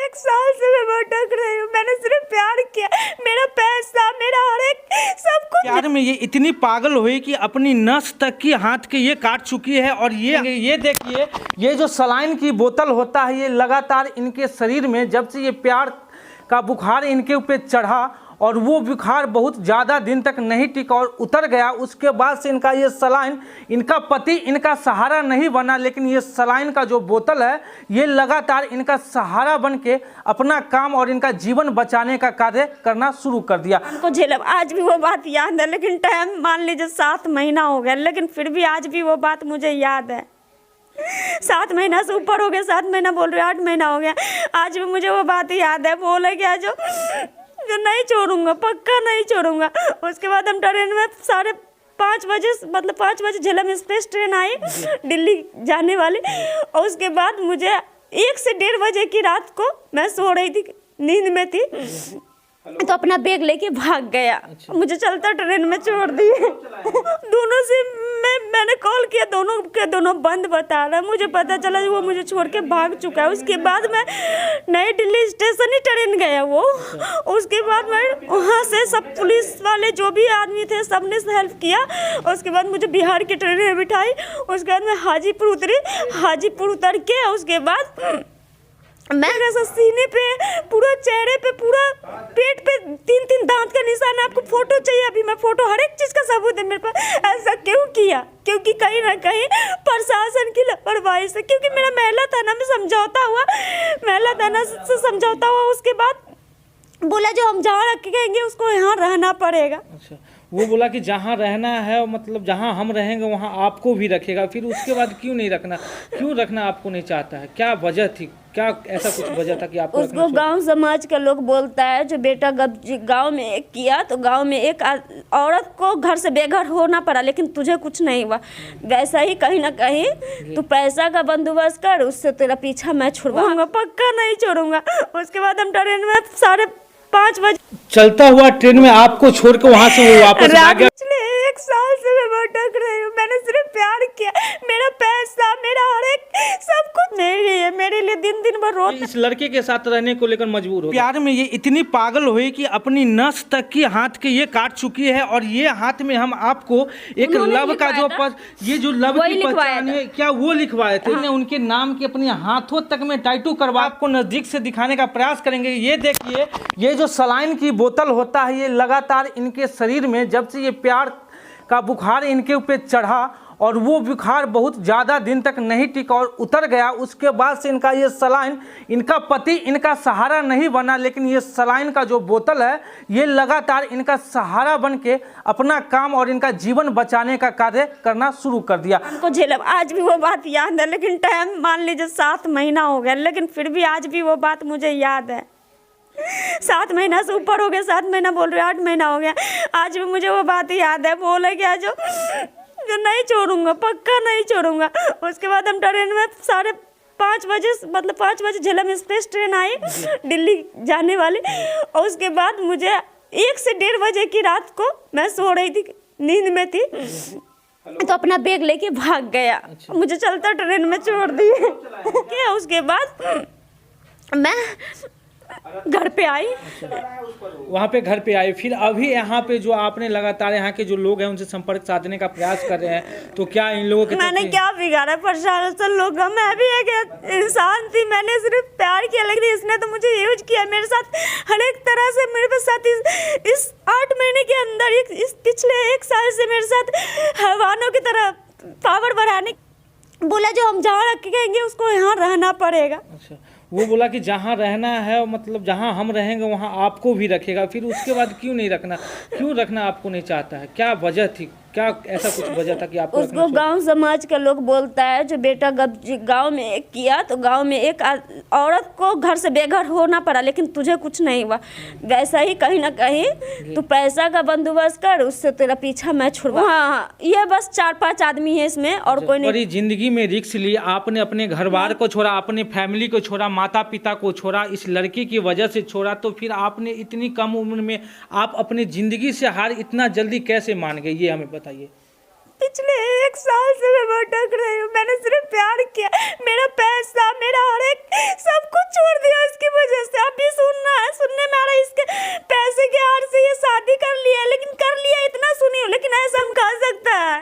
1 साल से मैं भटक रही हूँ। मैंने सिर्फ प्यार किया, मेरा पैसा, मेरा हर एक सब कुछ। प्यार में ये इतनी पागल हुई कि अपनी नस तक की हाथ के ये काट चुकी है। और ये देखिए, ये जो सलाइन की बोतल होता है, ये लगातार इनके शरीर में जब से ये प्यार का बुखार इनके ऊपर चढ़ा और वो बुखार बहुत ज़्यादा दिन तक नहीं टिका और उतर गया, उसके बाद से इनका ये सलाइन, इनका पति इनका सहारा नहीं बना, लेकिन ये सलाइन का जो बोतल है ये लगातार इनका सहारा बन के अपना काम और इनका जीवन बचाने का कार्य करना शुरू कर दिया। उनको झेलब, आज भी वो बात याद है, लेकिन टाइम मान लीजिए 7 महीना हो गया, लेकिन फिर भी आज भी वो बात मुझे याद है। 7 महीना से ऊपर हो गया, 7 महीना बोल रहे 8 महीना हो गया, आज भी मुझे वो बात याद है। बोले क्या जो नहीं छोड़ूंगा, पक्का नहीं छोड़ूंगा। उसके बाद हम ट्रेन में 5:30 बजे, मतलब 5 बजे झेलम एक्सप्रेस ट्रेन आई दिल्ली जाने वाली, और उसके बाद मुझे 1 से 1:30 बजे की रात को मैं सो रही थी, नींद में थी, तो अपना बैग लेके भाग गया। मुझे चलता ट्रेन में छोड़ दिए। दोनों से मैंने कॉल किया, दोनों के दोनों बंद बता रहा है। मुझे पता चला वो मुझे छोड़ के भाग चुका है। उसके बाद मैं नई दिल्ली स्टेशन ही ट्रेन गया वो। उसके बाद मैं वहाँ से सब पुलिस वाले जो भी आदमी थे सबने हेल्प किया। उसके बाद मुझे बिहार की ट्रेन में बिठाई। उसके बाद मैं हाजीपुर उतरी, हाजीपुर उतर के उसके बाद मैं ऐसा सीने पे, पूरा चेहरे पे, पूरा पेट पे 3-3 दांत का निशान है। आपको फोटो चाहिए? अभी मैं फोटो, हर एक चीज़ का सबूत है मेरे पास। ऐसा क्यों किया? क्योंकि कहीं ना कहीं प्रशासन की लापरवाही से, क्योंकि मेरा महिला थाना में समझौता हुआ, महिला थाना से समझौता हुआ। उसके बाद बोला जो हम जहाँ रखेंगे उसको यहाँ रहना पड़ेगा। अच्छा, वो बोला कि जहाँ रहना है, मतलब जहाँ हम रहेंगे वहाँ आपको भी रखेगा। फिर उसके बाद क्यों नहीं रखना, क्यों रखना आपको नहीं चाहता है? क्या वजह थी, क्या ऐसा कुछ वजह था कि आपको उसको गांव समाज का लोग बोलता है जो बेटा गांव में एक किया, तो गांव में एक औरत को घर से बेघर होना पड़ा, लेकिन तुझे कुछ नहीं हुआ। वैसा ही कहीं ना कहीं तू पैसा का बंदोबस्त कर, उससे तेरा पीछा मैं छुड़वाऊंगा, पक्का नहीं छोड़ूंगा। उसके बाद हम ट्रेन में 5:30 बजे चलता हुआ ट्रेन में आपको छोड़ के वहाँ से वो वापस आ गया। पिछले 1 साल से मैं भटक रही हूँ। मैंने सिर्फ प्यार किया, मेरा पैसा, मेरा हर एक सब कुछ मेरे लिए दिन दिन भर रोता। इस लड़के के साथ रहने को लेकर मजबूर हो। प्यार में ये इतनी पागल हुई कि अपनी नस तक की हाथ के ये काट चुकी है। और ये हाथ में हम आपको एक लव का जो ये जो लव की पहचान है, क्या वो लिखवाए थे? उनके नाम की अपने हाथों तक में टैटू करवा, आपको नजदीक से दिखाने का प्रयास करेंगे। ये देखिए, ये जो सलाइन की बोतल होता है, ये लगातार इनके शरीर में जब से ये प्यार का बुखार इनके ऊपर चढ़ा और वो बुखार बहुत ज़्यादा दिन तक नहीं टिका और उतर गया, उसके बाद से इनका ये सलाइन, इनका पति इनका सहारा नहीं बना, लेकिन ये सलाइन का जो बोतल है ये लगातार इनका सहारा बन के अपना काम और इनका जीवन बचाने का कार्य करना शुरू कर दिया। उनको झेलब, आज भी वो बात याद है, लेकिन टाइम मान लीजिए 7 महीना हो गया, लेकिन फिर भी आज भी वो बात मुझे याद है। 7 महीना से ऊपर हो गया, 7 महीना बोल रहे 8 महीना हो गया, आज भी मुझे वो बात याद है। बोले क्या जो नहीं छोड़ूंगा, पक्का नहीं छोड़ूंगा। उसके बाद हम ट्रेन में 5:30 बजे, मतलब 5 बजे झेलम एक्सप्रेस ट्रेन आई दिल्ली जाने वाली, और उसके बाद मुझे 1 से 1:30 बजे की रात को मैं सो रही थी, नींद में थी, तो अपना बैग लेके भाग गया। मुझे चलता ट्रेन में छोड़ दिए। उसके बाद मैं घर पे आई। वहाँ पे घर पे आई, फिर अभी यहाँ पे जो आपने लगातार यहाँ के जो लोग हैं उनसे संपर्क साधने का प्रयास कर रहे हैं, तो क्या इन लोगों के मैंने क्या बिगाड़ा? प्रशासन लोग, मैं भी एक इंसान थी, मैंने सिर्फ प्यार किया, लेकिन इसने तो मुझे यूज किया मेरे साथ हर एक तरह से। मेरे साथ इस 8 महीने के अंदर, इस पिछले 1 साल से मेरे साथ हैवानों की तरह पावर बढ़ाने बोला जो हम जहाँ रखेंगे उसको यहाँ रहना पड़ेगा। अच्छा, वो बोला कि जहाँ रहना है, मतलब जहाँ हम रहेंगे वहाँ आपको भी रखेगा। फिर उसके बाद क्यों नहीं रखना, क्यों रखना आपको नहीं चाहता है? क्या वजह थी, क्या ऐसा कुछ वजह था कि आपको उसको गांव समाज का लोग बोलता है जो बेटा गांव में एक किया, तो गांव में एक औरत को घर से बेघर होना पड़ा, लेकिन तुझे कुछ नहीं हुआ। वैसा ही कहीं ना कहीं तू पैसा का बंदोबस्त कर, उससे तेरा पीछा मैं छुड़वाऊंगा। हाँ, ये बस 4-5 आदमी है इसमें, और कोई नहीं। पूरी जिंदगी में रिस्क ली आपने, अपने घर बार को छोड़ा, अपने फैमिली को छोड़ा, माता पिता को छोड़ा, इस लड़की की वजह से छोड़ा, तो फिर आपने इतनी कम उम्र में आप अपनी जिंदगी से हार इतना जल्दी कैसे मान गए, ये हमें बताइए। पिछले 1 साल से मैं भटक रही हूँ। मैंने सिर्फ प्यार किया, मेरा पैसा, मेरा हर एक सब कुछ छोड़ दिया इसकी वजह अब भी सुनने में आ रहा है इसके पैसे के आड़ से ये शादी कर लिया, लेकिन कर लिया इतना सुनी हूँ, लेकिन ऐसा हम कह सकता है।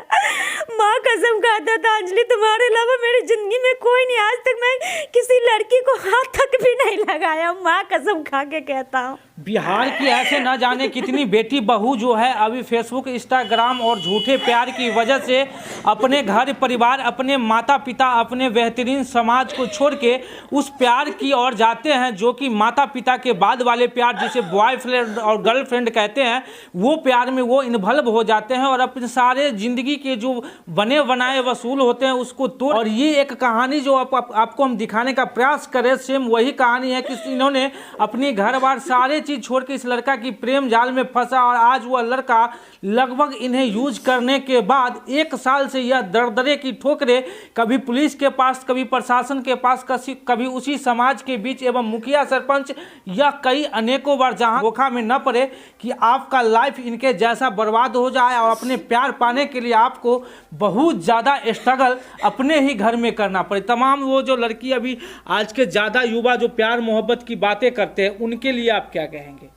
माँ कसम खाता था अंजलि तुम्हारे अलावा मेरी जिंदगी में कोई नहीं, आज तक मैं किसी लड़की को हाथ तक भी नहीं लगाया, माँ कसम खा के कहता हूँ। बिहार की ऐसे न जाने कितनी बेटी बहू जो है अभी फेसबुक, इंस्टाग्राम और झूठे प्यार की वजह से अपने घर परिवार, अपने माता पिता, अपने बेहतरीन समाज को छोड़ के उस प्यार की ओर जाते हैं जो कि माता पिता के बाद वाले प्यार, जिसे बॉयफ्रेंड और गर्लफ्रेंड कहते हैं, वो प्यार में वो इन्वॉल्व हो जाते हैं और अपने सारे जिंदगी के जो बने बनाए वसूल होते हैं उसको तोड़। और ये एक कहानी जो आपको हम दिखाने का प्रयास करें, सेम वही कहानी है कि इन्होंने अपनी घर बार सारे चीज छोड़ के इस लड़का की प्रेम जाल में फंसा और आज वह लड़का लगभग इन्हें यूज करने के बाद 1 साल से यह दरदरे की ठोकरें कभी पुलिस के पास, कभी प्रशासन के पास, कभी उसी समाज के बीच एवं मुखिया सरपंच या कई अनेकों बार जहां धोखा में न पड़े कि आपका लाइफ इनके जैसा बर्बाद हो जाए और अपने प्यार पाने के लिए आपको बहुत ज़्यादा स्ट्रगल अपने ही घर में करना पड़े। तमाम वो जो लड़की अभी आज के ज़्यादा युवा जो प्यार मोहब्बत की बातें करते हैं उनके लिए आप क्या कहेंगे?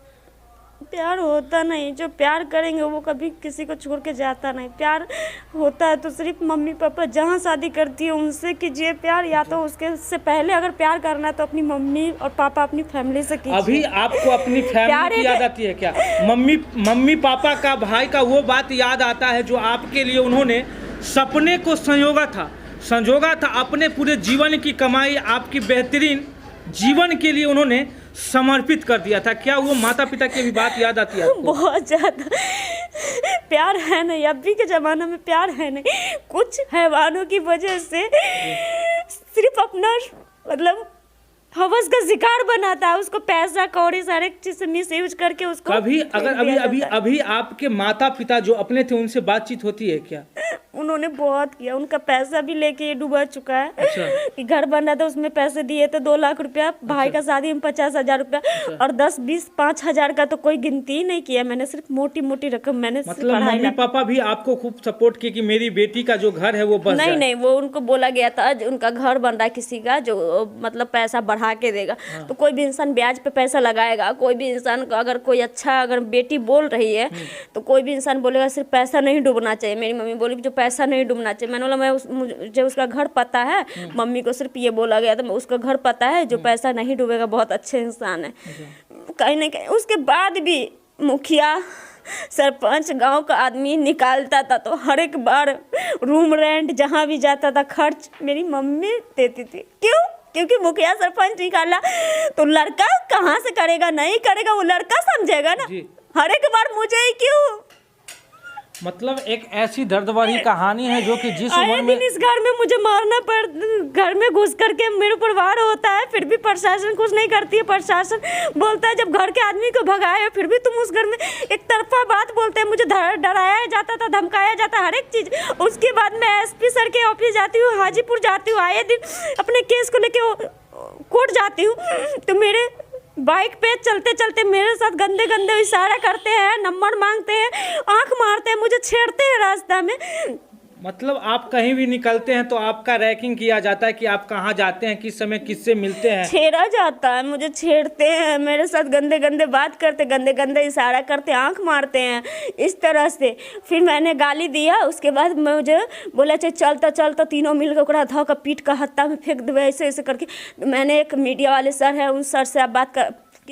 प्यार होता नहीं, जो प्यार करेंगे वो कभी किसी को छोड़ के जाता नहीं। प्यार होता है तो सिर्फ मम्मी पापा जहाँ शादी करती है उनसे कीजिए प्यार, या तो उसके से पहले अगर प्यार करना है तो अपनी मम्मी और पापा, अपनी फैमिली से कीजिए। अभी आपको अपनी फैमिली की याद आती है क्या? मम्मी पापा का, भाई का वो बात याद आता है जो आपके लिए उन्होंने सपने को संजोगा था, अपने पूरे जीवन की कमाई आपकी बेहतरीन जीवन के लिए उन्होंने समर्पित कर दिया था। क्या वो माता पिता की भी बात याद आती है आपको? बहुत ज़्यादा प्यार है नहीं, अभी के ज़माने में प्यार है नहीं। कुछ हैवानों की वजह से सिर्फ अपना मतलब हवस का शिकार बनाता है, उसको पैसा कौड़ी सारे चीज से मिस यूज करके उसको। कभी अगर अभी आपके माता पिता जो अपने थे उनसे बातचीत होती है क्या? उन्होंने बहुत किया, उनका पैसा भी लेके ये डूबा चुका है। अच्छा। कि घर बन रहा था उसमें पैसे दिए थे 2 लाख रुपया, भाई का शादी में 50,000 रुपया, और 10, 20, 5,000 का तो कोई गिनती ही नहीं किया मैंने, सिर्फ मोटी मोटी रकम मैंने। मतलब मम्मी पापा भी आपको खूब सपोर्ट किए कि मेरी बेटी का जो घर है वो बस जाए? नहीं, वो उनको बोला गया था उनका घर बन रहा है किसी का जो मतलब पैसा बढ़ा के देगा। तो कोई भी इंसान ब्याज पे पैसा लगाएगा, कोई भी इंसान अगर कोई अच्छा अगर बेटी बोल रही है तो कोई भी इंसान बोलेगा सिर्फ पैसा नहीं डूबना चाहिए। मेरी मम्मी बोली जो पैसा नहीं डूबना चाहिए। मैंने बोला मुझे उसका घर पता है, मम्मी को सिर्फ ये बोला गया था उसका घर पता है, जो पैसा नहीं डूबेगा बहुत अच्छे इंसान है। कहीं ना कहीं उसके बाद भी मुखिया सरपंच गांव का आदमी निकालता था तो हर एक बार रूम रेंट जहाँ भी जाता था खर्च मेरी मम्मी देती थी। क्यों? क्योंकि मुखिया सरपंच निकाला तो लड़का कहाँ से करेगा, नहीं करेगा वो लड़का समझेगा ना। हर एक बार मुझे ही क्यों? मतलब एक ऐसी दर्द भरी कहानी है जो कि जिस उम्र में इस घर में मुझे मारना पड़, घर में घुस करके मेरे ऊपर वार होता है, फिर भी प्रशासन कुछ नहीं करती है। प्रशासन बोलता है जब घर के आदमी को भगाया फिर भी तुम उस घर में एक तरफा बात बोलते हैं। मुझे डराया जाता था, धमकाया जाता, हर एक चीज। उसके बाद मैं एसपी सर के ऑफिस जाती हूँ, हाजीपुर जाती हूँ, आए दिन अपने केस को लेके कोर्ट जाती हूँ। तो मेरे बाइक पे चलते चलते मेरे साथ गंदे गंदे इशारा करते हैं, नंबर मांगते हैं, आंख मारते हैं, मुझे छेड़ते हैं रास्ता में। मतलब आप कहीं भी निकलते हैं तो आपका रैकिंग किया जाता है कि आप कहाँ जाते हैं, किस समय किससे मिलते हैं? छेड़ा जाता है, मुझे छेड़ते हैं, मेरे साथ गंदे गंदे बात करते, गंदे गंदे इशारा करते, आंख मारते हैं इस तरह से। फिर मैंने गाली दिया, उसके बाद मुझे बोला चलता तीनों मिलकर ओकरा धो का पीट का हत्ता में फेंक देवे, ऐसे ऐसे करके। मैंने एक मीडिया वाले सर हैं, उन सर से आप बात कर